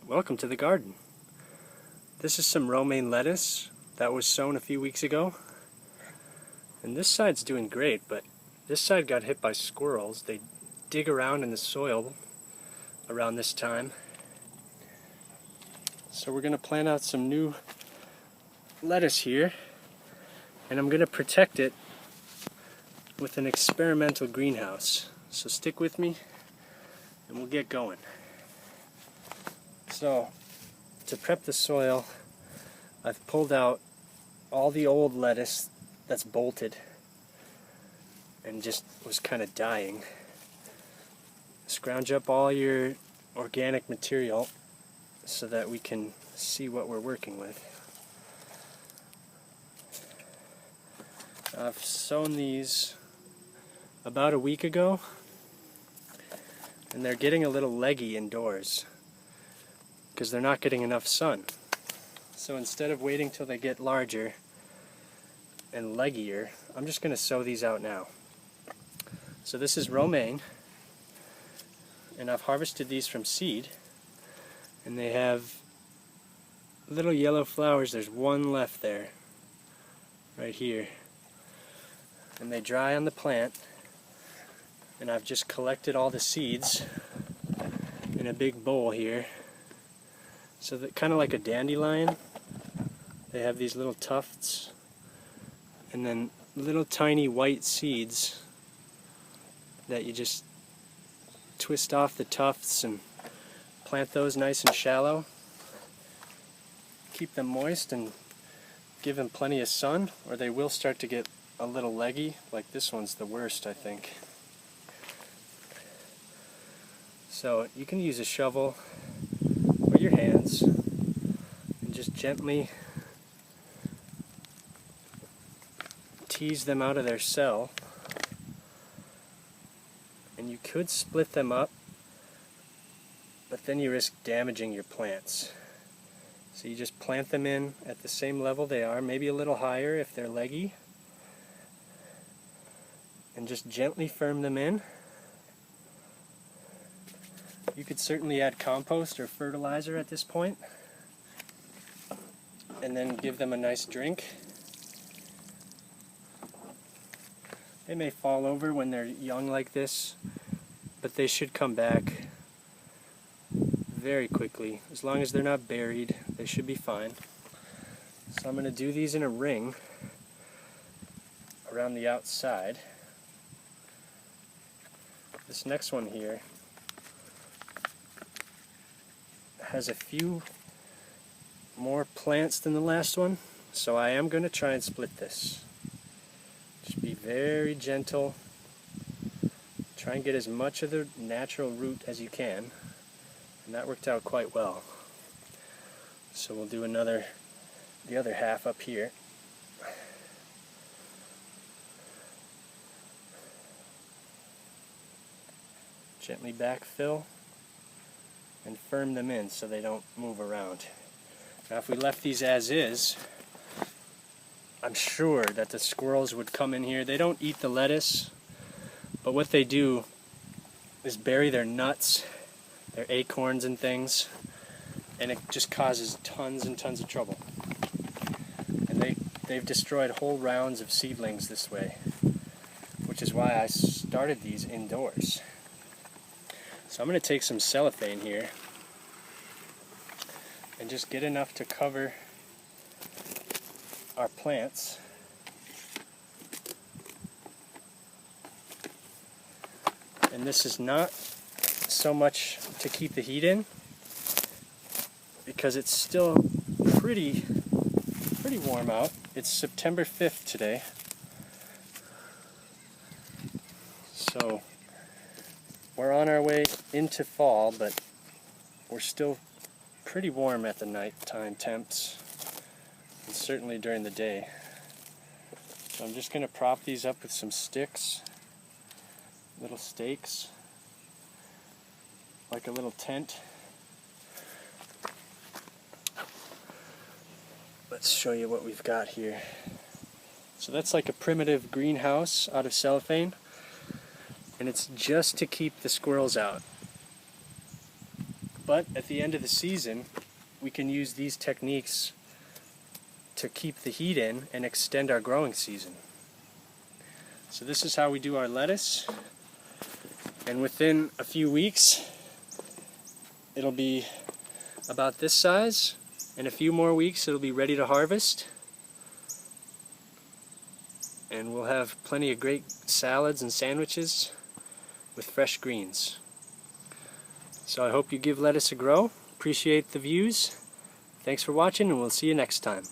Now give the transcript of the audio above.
Welcome to the garden. This is some romaine lettuce that was sown a few weeks ago. And this side's doing great, but this side got hit by squirrels. They dig around in the soil around this time. So we're going to plant out some new lettuce here, and I'm going to protect it with an experimental greenhouse. So stick with me and we'll get going. So, to prep the soil, I've pulled out all the old lettuce that's bolted and just was kind of dying. Scrounge up all your organic material so that we can see what we're working with. I've sown these about a week ago, and they're getting a little leggy indoors because they're not getting enough sun. So instead of waiting till they get larger and leggier, I'm just going to sow these out now. So this is romaine, and I've harvested these from seed, and they have little yellow flowers. There's one left there, right here, and they dry on the plant, and I've just collected all the seeds in a big bowl here. So that kind of like a dandelion, they have these little tufts and then little tiny white seeds that you just twist off the tufts and plant those nice and shallow. Keep them moist and give them plenty of sun, or they will start to get a little leggy. Like this one's the worst, I think. So you can use a shovel or your hands and just gently tease them out of their cell. And you could split them up, but then you risk damaging your plants. So you just plant them in at the same level they are, maybe a little higher if they're leggy, and just gently firm them in. You could certainly add compost or fertilizer at this point, and then give them a nice drink. They may fall over when they're young like this, but they should come back very quickly. As long as they're not buried, they should be fine. So I'm going to do these in a ring around the outside. This next one here has a few more plants than the last one, so I am going to try and split this. Just be very gentle. Try and get as much of the natural root as you can, and that worked out quite well. So we'll do the other half up here. Gently backfill and firm them in so they don't move around. Now if we left these as is, I'm sure that the squirrels would come in here. They don't eat the lettuce, but what they do is bury their nuts, their acorns and things, and it just causes tons and tons of trouble. And they've destroyed whole rounds of seedlings this way, which is why I started these indoors. So I'm going to take some cellophane here and just get enough to cover our plants. And this is not so much to keep the heat in, because it's still pretty warm out. It's September 5th today. So we're on our way into fall, but we're still pretty warm at the nighttime temps, and certainly during the day. So I'm just going to prop these up with some sticks, little stakes, like a little tent. Let's show you what we've got here. So that's like a primitive greenhouse out of cellophane, and it's just to keep the squirrels out. But at the end of the season, we can use these techniques to keep the heat in and extend our growing season. So this is how we do our lettuce, and within a few weeks it'll be about this size. In a few more weeks it'll be ready to harvest, and we'll have plenty of great salads and sandwiches with fresh greens. So I hope you give lettuce a grow. Appreciate the views. Thanks for watching, and we'll see you next time.